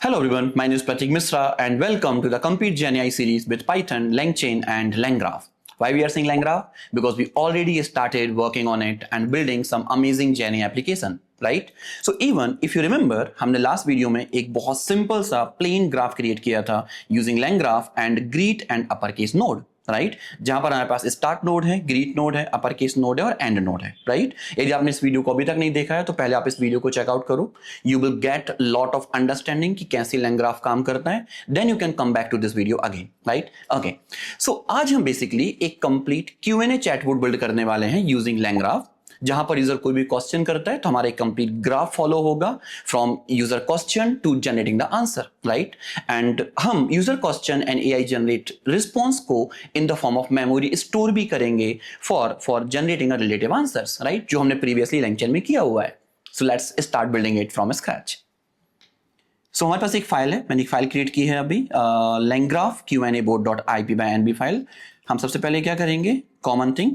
Hello everyone, my name is Pratik Misra and welcome to the Complete GenAI series with Python, LangChain and LangGraph. Why we are saying LangGraph? Because we already started working on it and building some amazing GenAI application, right? So even if you remember, हमने last video में एक बहुत simple सा plain graph create किया था using LangGraph and greet and uppercase node. Right जहां पर हमारे पास स्टार्ट नोड है, ग्रीट नोड है, अपर केस नोड है और एंड नोड है. राइट यदि आपने इस वीडियो को अभी तक नहीं देखा है तो पहले आप इस वीडियो को चेकआउट करो. You will get lot of understanding कि कैसे लैंग्राफ काम करता है. Then you can come back to this video again. Right okay. So आज हम बेसिकली एक कंप्लीट Q&A चैटबॉट बिल्ड करने वाले हैं यूजिंग लैंग्राफ, जहां पर यूजर कोई भी क्वेश्चन करता है तो हमारा एक कंप्लीट ग्राफ फॉलो होगा from user question to generating the answer. Right and हम user question and AI generate response को in the form of memory store भी करेंगे for generating a relative answers. Right जो हमने प्रीवियसली LangChain में किया हुआ है. So let's start building it from scratch. So हमारे पास एक फाइल है, मैंने एक फाइल क्रिएट की है अभी, LangGraph Q&A by NB file. हम सबसे पहले क्या करेंगे, कॉमन थिंग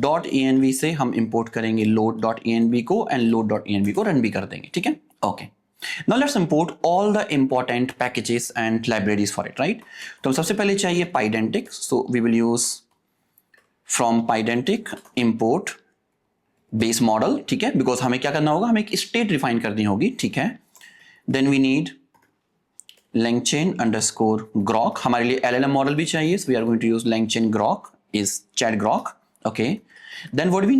.env से हम इंपोर्ट करेंगे load.env को एंड load.env को रन भी कर देंगे. ठीक है okay. Now let's import all the important packages and libraries for it. Right तो सबसे पहले चाहिए pydantic. So we will use from pydantic import base model. ठीक है बिकॉज हमें क्या करना होगा, हमें एक स्टेट डिफाइन करनी होगी. ठीक है then we need LangChain underscore grok. हमारे लिए LLM मॉडल भी चाहिए. So we are going to use LangChain grok is chat grok. Okay, then what we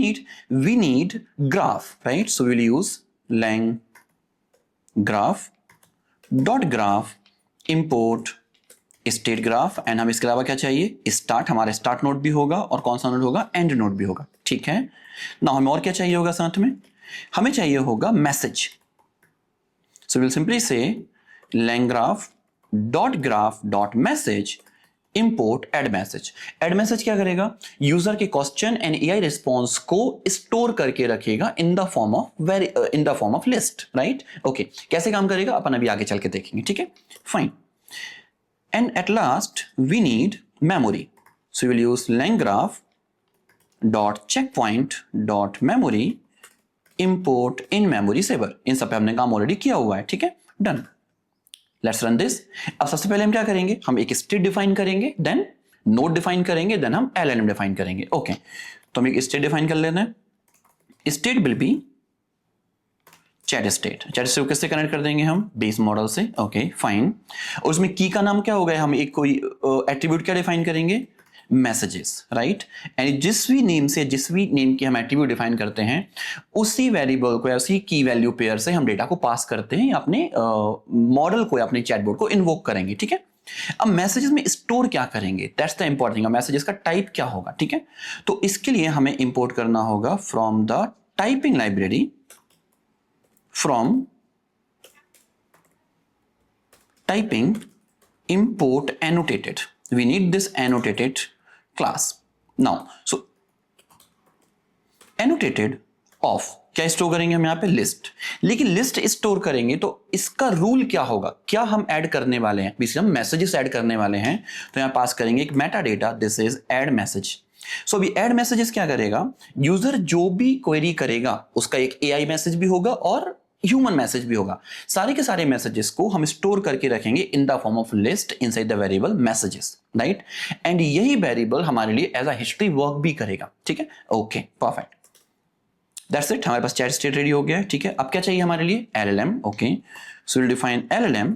need graph, right? So we will use LangGraph dot graph import state graph and हम इसके अलावा क्या चाहिए, start. हमारा start node भी होगा और कौन सा नोड होगा, end नोड भी होगा. ठीक है ना. हमें और क्या चाहिए होगा साथ में, हमें चाहिए होगा message. So we'll simply say LangGraph dot graph dot message import add message. Add message क्या करेगा, यूजर के क्वेश्चन एंड एआई रिस्पॉन्स को स्टोर करके रखेगा in the form of list. Right okay. कैसे काम करेगा अपन अभी आगे चल के देखेंगे. ठीक है fine. And at last we need memory. So will use LangGraph dot checkpoint dot memory import in memory saver. इन सब पे हमने काम ऑलरेडी किया हुआ है. ठीक है डन. Let's run this. अब सबसे पहले हम क्या करेंगे, हम एक स्टेट डिफाइन करेंगे, देन नोड डिफाइन करेंगे, देन हम LLM डिफाइन करेंगे. ओके तो हम एक स्टेट डिफाइन कर लेते हैं. State will be chat state. Chat state किससे कनेक्ट कर देंगे हम, बेस मॉडल से. Okay fine. और उसमें की का नाम क्या होगा, हम एक कोई एट्रीब्यूट क्या डिफाइन करेंगे, मैसेजेस. राइट एंड जिस भी नेम की हम एट्रीब्यूट डिफाइन करते हैं उसी वेरिएबल को या उसी की वैल्यू पेयर से हम डेटा को पास करते हैं, अपने मॉडल को या अपने चैटबॉट को इन्वोक करेंगे. ठीक है अब मैसेजेस में स्टोर क्या करेंगे, that's the important thing. Messages का टाइप क्या होगा. ठीक है तो इसके लिए हमें इंपोर्ट करना होगा from the typing library, from typing import annotated. We need this annotated class. Now so annotated of क्या स्टोर करेंगे हम यहाँ पे, लिस्ट. लेकिन लिस्ट स्टोर करेंगे तो इसका रूल क्या होगा, क्या हम ऐड करने वाले हैं, बेसिकली हम मैसेजेस ऐड करने वाले हैं. तो यहाँ पास करेंगे एक meta data, this is add message. So अभी ऐड मैसेजेस क्या करेगा, यूजर जो भी क्वेरी करेगा उसका एक एआई मैसेज भी होगा और ह्यूमन मैसेज भी होगा. सारे के सारे मैसेजेस को हम स्टोर करके रखेंगे इन the form of list inside the variable messages. Right and यही वेरिएबल हमारे लिए एज अ हिस्ट्री वर्क भी करेगा. ठीक है ओके परफेक्ट. That's it. हमारे पास चैट स्टेट रेडी हो गया है. ठीक है अब क्या चाहिए हमारे लिए, LLM. Okay so will define LLM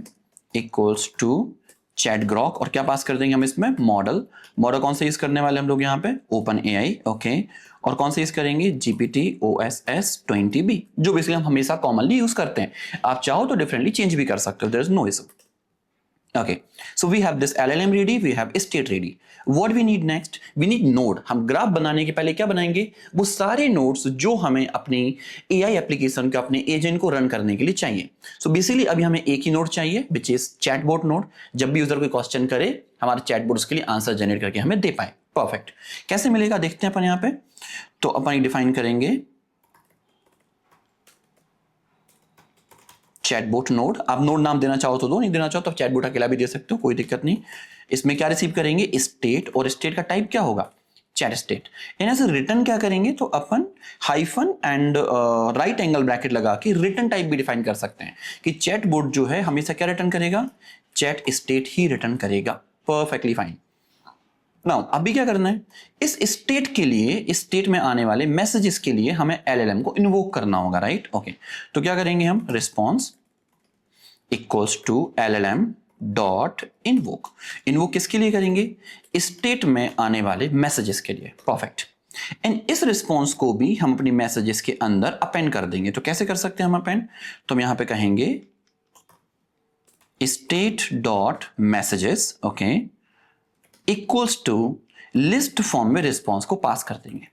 equals to chat Grok और क्या पास कर देंगे हम इसमें, मॉडल. मॉडल कौन सा यूज करने वाले हम लोग यहाँ पे, OpenAI. ओके और कौन सा यूज करेंगे, GPT-OSS 20B, जो बेसिकली हम हमेशा कॉमनली यूज करते हैं. आप चाहो तो डिफरेंटली चेंज भी कर सकते हो, there is no issue. Okay, so we have this LLM ready, we have state ready. What we need next? We need node. हम ग्राफ बनाने के पहले क्या बनाएंगे, वो सारे नोड्स जो हमें अपनी AI एप्लीकेशन को, अपने एजेंट को रन करने के लिए चाहिए. So basically अभी हमें एक ही नोड चाहिए, which is chatbot node. जब भी यूजर कोई क्वेश्चन करे हमारे चैटबॉट उसके लिए आंसर जनरेट करके हमें दे पाए. परफेक्ट. कैसे मिलेगा देखते हैं अपन यहाँ पे. तो अपन डिफाइन करेंगे चैटबॉट नोड. आप नोड नाम देना चाहो तो दो, नहीं देना चाहो तो चैटबॉट अकेला भी दे सकते हो, कोई दिक्कत नहीं. इसमें क्या रिसीव करेंगे, स्टेट. और स्टेट का टाइप क्या होगा, चैट स्टेट। इन्हें से रिटर्न क्या करेंगे, तो अपन hyphen and right angle bracket लगा के रिटर्न टाइप भी डिफाइन कर सकते हैं कि चैटबॉट जो है हमेशा क्या रिटर्न करेगा, चैट स्टेट ही रिटर्न करेगा। Perfectly fine. नाउ अभी क्या करना है, इस स्टेट के लिए, इस स्टेट में आने वाले मैसेजेस के लिए हमें LLM को इन्वोक करना होगा, राइट। ओके, तो क्या करेंगे हम, response equals to LLM dot invoke. Invoke किसके लिए करेंगे, स्टेट में आने वाले मैसेजेस के लिए। परफेक्ट। एंड इस रिस्पॉन्स को भी हम अपनी मैसेजेस के अंदर अपेंड कर देंगे। तो कैसे कर सकते हैं हम अपेंड, तो हम यहां पे कहेंगे state dot messages, okay, equals to list form में रिस्पॉन्स को पास कर देंगे।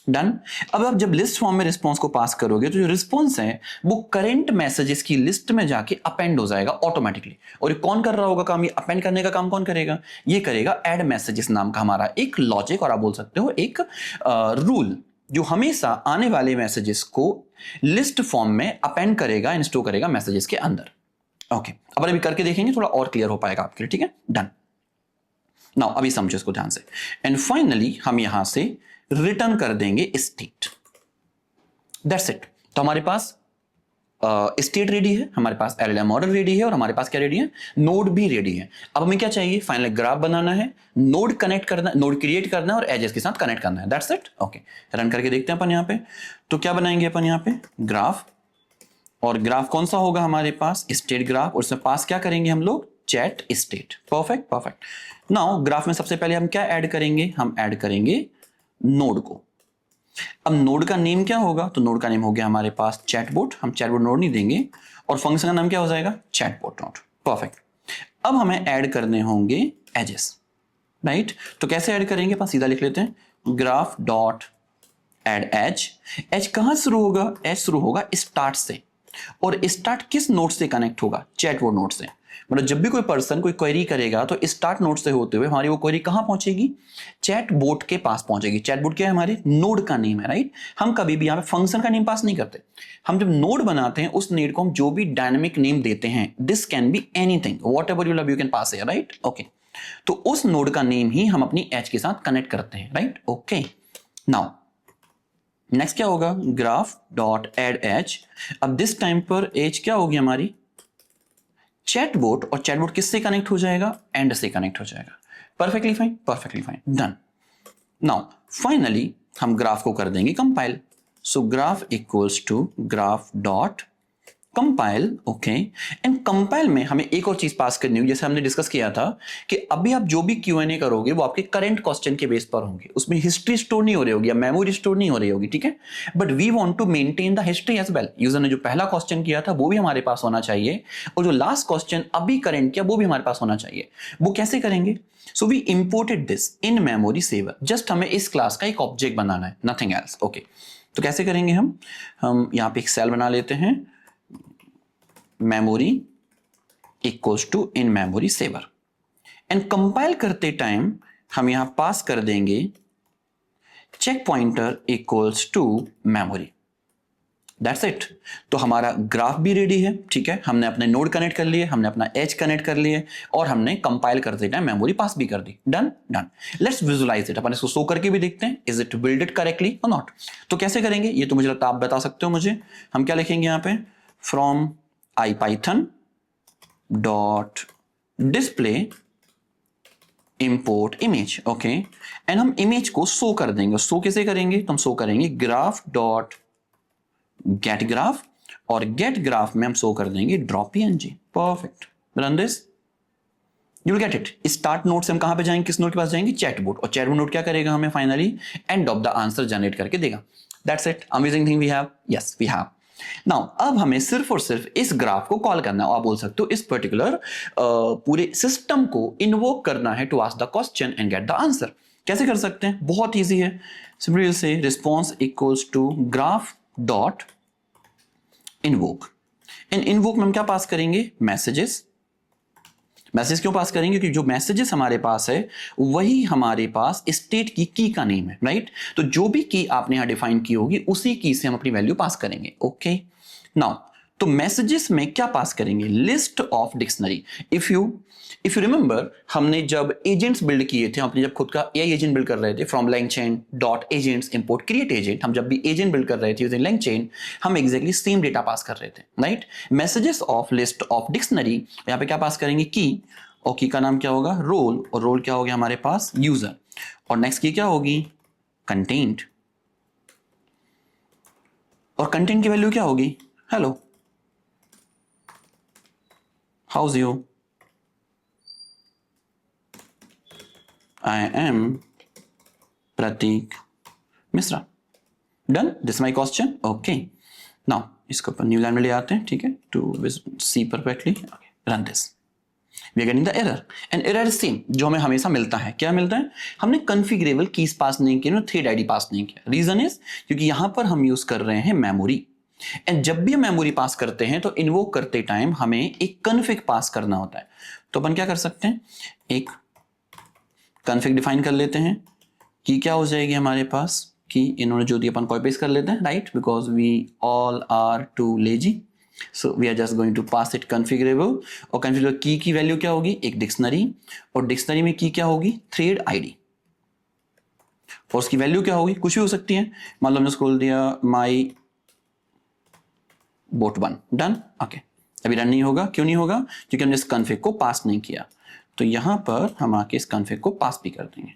डन। अब आप जब लिस्ट फॉर्म में रिस्पॉन्स को पास करोगे तो जो रिस्पॉन्स है वो करंट मैसेजेस की लिस्ट में जाके अपेंड हो जाएगा ऑटोमेटिकली। और ये कौन कर रहा होगा काम, ये अपेंड करने का काम कौन करेगा, ये करेगा ऐड मैसेजेस नाम का हमारा एक लॉजिक, और आप बोल सकते हो एक रूल, जो हमेशा आने वाले मैसेजेस को लिस्ट फॉर्म में अपेंड करेगा, इंस्टॉल करेगा मैसेजेस के अंदर। ओके, अब अभी करके देखेंगे, थोड़ा और क्लियर हो पाएगा आपके लिए, ठीक है। डन। नाउ अभी समझो इसको ध्यान से। एंड फाइनली हम यहां से रिटर्न कर देंगे स्टेट। That's it. तो हमारे पास स्टेट रेडी है, हमारे पास LLM मॉडल रेडी है, और हमारे पास क्या रेडी है, नोड भी रेडी है। अब हमें क्या चाहिए, फाइनली ग्राफ बनाना है, नोड कनेक्ट करना, नोड क्रिएट करना है और एजेस के साथ कनेक्ट करना है। That's it. ओके, रन करके देखते हैं अपन यहाँ पे। तो क्या बनाएंगे अपन यहाँ पे, ग्राफ, और ग्राफ कौन सा होगा हमारे पास, स्टेट ग्राफ, और उसमें पास क्या करेंगे हम लोग, chat state. Perfect perfect. Now graph में सबसे पहले हम क्या ऐड करेंगे, हम ऐड करेंगे नोड को। अब नोड का नेम क्या होगा, तो नोड का नेम हो गया हमारे पास चैटबॉट। हम चैटबॉट नोड नहीं देंगे, और फंक्शन का नाम क्या हो जाएगा, चैटबॉट नोड। परफेक्ट। अब हमें ऐड करने होंगे एजेस, राइट। तो कैसे ऐड करेंगे, अपन सीधा लिख लेते हैं, graph dot add edge. Edge कहां शुरू होगा, एज शुरू होगा स्टार्ट से, और स्टार्ट किस नोड से कनेक्ट होगा, चैटबॉट नोड से। मतलब जब भी कोई पर्सन कोई क्वेरी करेगा तो स्टार्ट नोड से होते हुए हमारी वो क्वेरी कहां पहुंचेगी, चैटबॉट के पास पहुंचेगी। चैटबॉट क्या है, हमारे नोड का नेम है, राइट। हम कभी भी यहां पे फंक्शन का नेम पास नहीं करते। हम जब नोड बनाते हैं उस नोड को हम जो भी डायनेमिक नेम देते हैं, this can be anything, whatever you love you can pass here, right. Okay, तो उस नोड का नेम ही हम अपनी एज के साथ कनेक्ट करते हैं, राइट। ओके, नाउ नेक्स्ट क्या होगा, ग्राफ डॉट एड एज। अब दिस टाइम पर एज क्या होगी हमारी, चैटबॉट, और चैटबॉट किससे कनेक्ट हो जाएगा, एंड से कनेक्ट हो जाएगा। Perfectly fine, perfectly fine, done. Now finally हम ग्राफ को कर देंगे compile. So graph equals to graph dot compile. Okay, and compile में हमें एक और चीज पास करनी होगी, जैसे हमने डिस्कस किया था कि अभी आप जो भी Q&A करोगे वो आपके करंट क्वेश्चन के बेस पर होंगे, उसमें हिस्ट्री स्टोर नहीं हो रही होगी या मेमोरी स्टोर नहीं हो रही होगी, ठीक है। But we want to maintain the history as well. User ने जो पहला क्वेश्चन किया था वो भी हमारे पास होना चाहिए, और जो लास्ट क्वेश्चन अभी करंट किया वो भी हमारे पास होना चाहिए। वो कैसे करेंगे, so we imported this in memory saver. Just हमें इस क्लास का एक ऑब्जेक्ट बनाना है, नथिंग एल्स। ओके, तो कैसे करेंगे हम यहाँ पे एक सेल बना लेते हैं, memory equals to in memory saver, and compile करते टाइम हम यहां पास कर देंगे checkpointer equals to memory. That's it. तो हमारा ग्राफ भी रेडी है, ठीक है। हमने अपने नोड कनेक्ट कर लिए, हमने अपना एज कनेक्ट कर लिए, और हमने कंपाइल करते टाइम मेमोरी पास भी कर दी। Done done. Let's visualize it. अपन इसको शो करके भी देखते हैं, इज इट बिल्डेड करेक्टली और नॉट। तो कैसे करेंगे ये तो मुझे लगता है आप बता सकते हो मुझे। हम क्या लिखेंगे यहाँ पे, from IPython dot display import image. Okay, and हम इमेज को शो कर देंगे। शो कैसे करेंगे, तो हम शो करेंगे ग्राफ डॉट गेट ग्राफ, और गेट ग्राफ में हम शो कर देंगे drop PNG। Perfect, run this, you will get it. Start node से हम कहां पे जाएंगे, किस नोड के पास जाएंगे, चैटबॉट, और चैटबॉट नोड क्या करेगा, हमें finally end of the answer generate करके देगा। That's it, amazing thing we have, yes we have. Now अब हमें सिर्फ और सिर्फ इस ग्राफ को कॉल करना है, आप बोल सकते हो इस पर्टिकुलर पूरे सिस्टम को इन्वोक करना है to ask the question and get the answer. कैसे कर सकते हैं, बहुत इजी है। सिंपली से response equals to graph dot invoke. In invoke में हम क्या पास करेंगे, मैसेजेस। मैसेज क्यों पास करेंगे, क्योंकि जो मैसेजेस हमारे पास है वही हमारे पास स्टेट की का नेम है, राइट। तो जो भी की आपने यहां डिफाइन की होगी उसी की से हम अपनी वैल्यू पास करेंगे। ओके, नाउ तो मैसेजेस में क्या पास करेंगे? List of dictionary. If you remember, हमने जब एजेंट्स बिल्ड किए थे, हमने जब खुद का एआई एजेंट बिल्ड कर रहे थे from LangChain dot agents import create agent, हम जब भी एजेंट बिल्ड कर रहे थे यूजिंग LangChain, हम एग्जैक्टली सेम डेटा पास कर रहे थे, right? Messages of list of dictionary, यहाँ पे क्या पास करेंगे? की, और की का नाम क्या होगा? रोल, और रोल क्या हो गया हमारे पास? यूजर, और नेक्स्ट की क्या होगी? कंटेंट, और कंटेंट की वैल्यू क्या होगी? Hello, how's you, I am Pratik Mishra. Done, this my question. Okay, now इसको अपन न्यू लाइन में ले आते हैं, ठीक है, to see perfectly. Run this, we are getting the error, and error is same जो हमें हमेशा मिलता है। क्या मिलता है? हमने कॉन्फ़िगरेबल कीज पास नहीं किया, थ्रेड आईडी पास नहीं किया। रीजन इज क्योंकि यहां पर हम यूज कर रहे हैं मेमोरी, एंड जब भी हम मेमोरी पास करते हैं तो इन्वोक करते टाइम हमें एक कॉन्फ़िग पास करना होता है। तो अपन क्या कर सकते हैं? एक कॉन्फ़िग डिफाइन कर लेते हैं। की क्या हो जाएगी हमारे पास? कि इन्होंने जो दिया अपन कॉपी पेस्ट कर लेते हैं, right? Because we all are too lazy, so we are just going to pass it configurable. और कॉन्फ़िगरेबल की वैल्यू क्या होगी? एक डिक्शनरी, और डिक्शनरी में की क्या होगी? थ्रेड आईडी, और उसकी वैल्यू क्या होगी? कुछ भी हो सकती है। मान लो हमने उसको बोल दिया माई बोट 1। Done, okay. अभी रन नहीं होगा, क्यों नहीं होगा? क्योंकि हमने इस कॉन्फ़िग को पास नहीं किया। तो यहां पर हम आके इस कॉन्फ़िग को पास भी कर देंगे।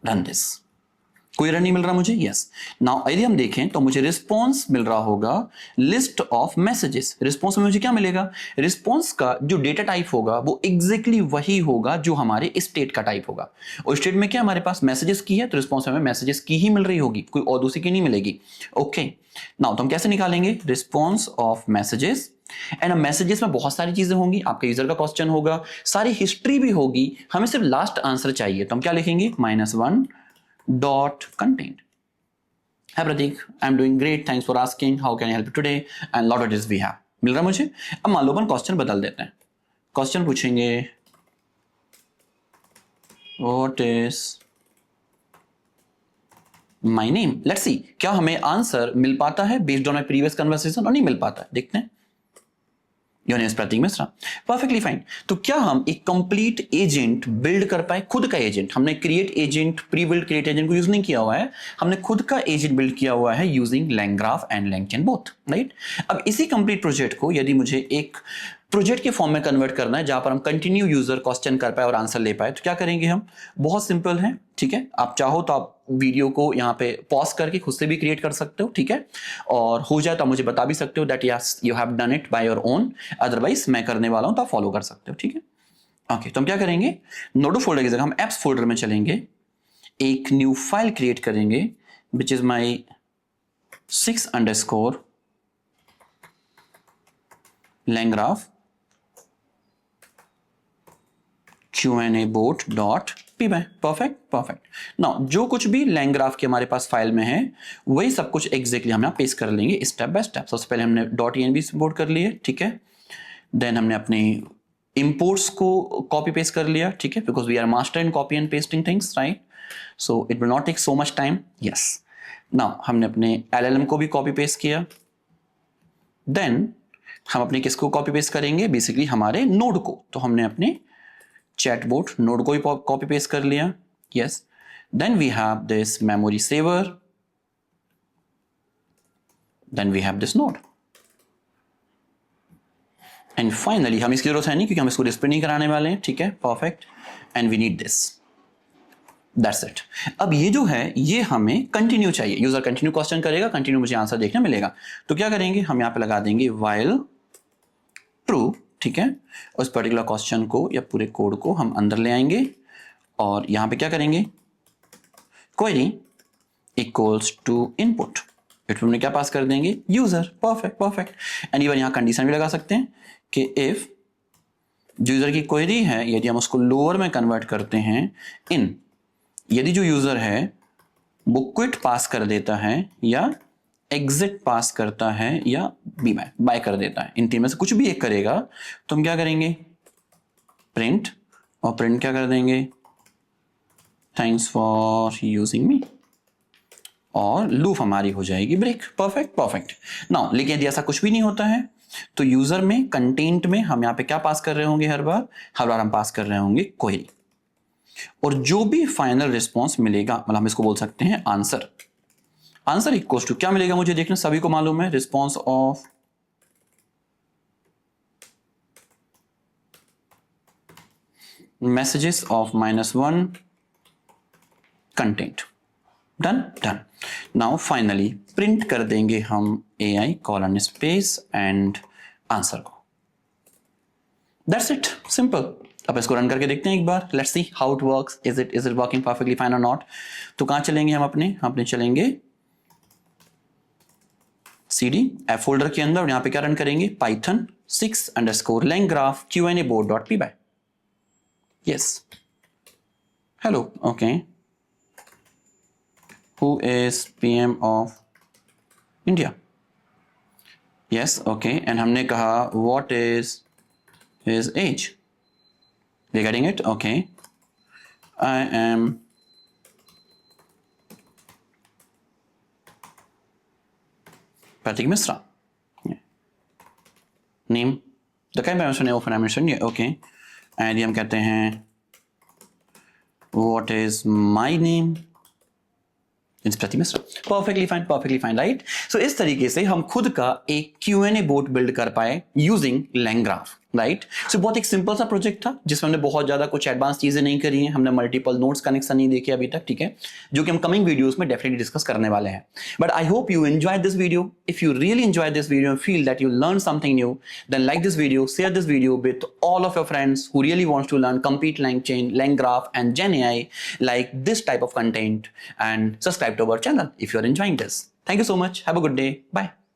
रन दिस, कोई एरर नहीं मिल रहा मुझे? यस। नाउ यदि हम देखें तो मुझे रिस्पॉन्स मिल रहा होगा लिस्ट ऑफ मैसेजेस। रिस्पॉन्स में मुझे क्या मिलेगा? रिस्पॉन्स का जो डेटा टाइप होगा वो एग्जैक्टली वही होगा जो हमारे स्टेट का टाइप होगा। और स्टेट में क्या हमारे पास मैसेजेस की है, तो रिस्पॉन्स में हमें मैसेजेस की ही मिल रही होगी, कोई और दूसरी की नहीं मिलेगी। ओके, नाउ तो हम कैसे निकालेंगे? Response of messages, and messages में बहुत सारी चीजें होंगी, आपका यूजर का क्वेश्चन होगा, सारी हिस्ट्री भी होगी, हमें सिर्फ लास्ट आंसर चाहिए। तो हम क्या लिखेंगे? -1 dot content. Hi Pratik, I'm doing great. Thanks for asking. How can I help you today? And lot of this we have. मिल रहा मुझे? अब मान लो अपन क्वेश्चन बदल देते हैं। क्वेश्चन पूछेंगे What is my name? Let's see, क्या हमें आंसर मिल पाता है based on my previous conversation, और नहीं मिल पाता है? देखते हैं। Your name is Pratik Mishra, perfectly fine. तो क्या हम एक कंप्लीट एजेंट बिल्ड कर पाए? खुद का एजेंट, हमने create agent, pre build create agent को यूज नहीं किया हुआ है, हमने खुद का एजेंट बिल्ड किया हुआ है using LangGraph and LangChain both, right? अब इसी कंप्लीट प्रोजेक्ट को यदि मुझे एक प्रोजेक्ट के फॉर्म में कन्वर्ट करना है जहां पर हम कंटिन्यू यूजर क्वेश्चन कर पाए और आंसर ले पाए, तो क्या करेंगे हम? बहुत सिंपल है, ठीक है। आप चाहो तो आप वीडियो को यहाँ पे पॉज करके खुद से भी क्रिएट कर सकते हो, ठीक है, और हो जाए तो आप मुझे बता भी सकते हो that yes you have done it by your own, otherwise मैं करने वाला हूं तो आप फॉलो कर सकते हो, ठीक है। ओके, तो हम क्या करेंगे? नोडो फोल्डर की जगह हम एप्स फोल्डर में चलेंगे, एक न्यू फाइल क्रिएट करेंगे which is my 6_ LangGraph Q&A bot.py। Perfect. Now जो कुछ भी LangGraph के हमारे पास फाइल में है वही सब कुछ एग्जैक्टली हम यहाँ पेस्ट कर लेंगे स्टेप बाय स्टेप। सबसे पहले हमने .env इंपोर्ट कर लिए, ठीक है। देन हमने अपने इंपोर्ट्स को कॉपी पेस्ट कर लिया, ठीक है, because we are master in copy and pasting things, right? So it will not take so much time. Yes, now हमने अपने LLM को भी कॉपी पेस्ट किया। देन हम अपने किसको कॉपी पेस्ट करेंगे? बेसिकली हमारे नोड को। तो हमने अपने चैटबॉट नोड को भी कॉपी पेस्ट कर लिया। Yes, then we have this memory saver, then we have this node, and finally हम इसकी जरूरत है नहीं क्योंकि हम इसको डिस्प्ले नहीं कराने वाले हैं, ठीक है, perfect, and we need this, that's it. अब ये जो है ये हमें कंटिन्यू चाहिए, यूजर कंटिन्यू क्वेश्चन करेगा, कंटिन्यू मुझे आंसर देखने मिलेगा। तो क्या करेंगे? हम यहाँ पे लगा देंगे while ट्रू, ठीक है, उस पर्टिकुलर क्वेश्चन को या पूरे कोड को हम अंदर ले आएंगे और यहां पे क्या करेंगे? Query equals to input, it हमने क्या पास कर देंगे? यूजर। परफेक्ट। एंड इवन यहां कंडीशन भी लगा सकते हैं कि इफ जो यूजर की क्वेरी है यदि हम उसको लोअर में कन्वर्ट करते हैं इन, यदि जो यूजर है वो क्विट पास कर देता है या एग्जिट पास करता है या बी बाय कर देता है, इन तीन में से कुछ भी एक करेगा, तो हम क्या करेंगे? प्रिंट, और प्रिंट क्या कर देंगे? थैंक्स फॉर यूजिंग मी, और लूप हमारी हो जाएगी ब्रेक। Perfect perfect. नाउ लेकिन यदि ऐसा कुछ भी नहीं होता है तो यूजर में कंटेंट में हम यहाँ पे क्या पास कर रहे होंगे, हर बार हम पास कर रहे होंगे क्वेरी, और जो भी फाइनल रिस्पॉन्स मिलेगा मतलब हम इसको बोल सकते हैं आंसर। आंसर इक्वल टू क्या मिलेगा मुझे देखना, सभी को मालूम है, response of messages of -1 content. Done done. Now finally print कर देंगे हम AI colon space and answer को। That's it, simple. अब इसको रन करके देखते हैं एक बार, let's see how it works, is it working perfectly fine और नॉट। तो कहां चलेंगे हम अपने चलेंगे CD ऐप फोल्डर के अंदर, और यहां पे क्या रन करेंगे, python 6_langgraph qnaboard.py। yes, hello, okay, who is PM of India? yes, okay, and हमने कहा what is his age? we getting it? okay, I am Pratik Misra. yeah. name, the kind of name of an ammunition, yeah, okay, and ये हम कहते हैं what is my name? It's Pratik Misra. Perfectly fine, right? So इस तरीके से हम खुद का एक Q&A बोट बिल्ड कर पाए यूजिंग LangGraph, राइट? सो बहुत एक सिंपल सा प्रोजेक्ट था जिसमें हमने बहुत ज्यादा कुछ एडवांस चीजें नहीं करी हैं, हमने मल्टीपल नोड्स कनेक्शन नहीं देखे अभी तक, ठीक है, जो कि हम कमिंग वीडियोस में डेफिनेटली डिस्कस करने वाले हैं। But I hope you enjoy this video. If you really enjoy this video and feel that you learned something new, then like this video, share this video with all of your friends who really wants to learn complete LangChain, LangGraph and GenAI like this type of content, and subscribe to our channel if you are enjoying this. Thank you so much. Have a good day. Bye.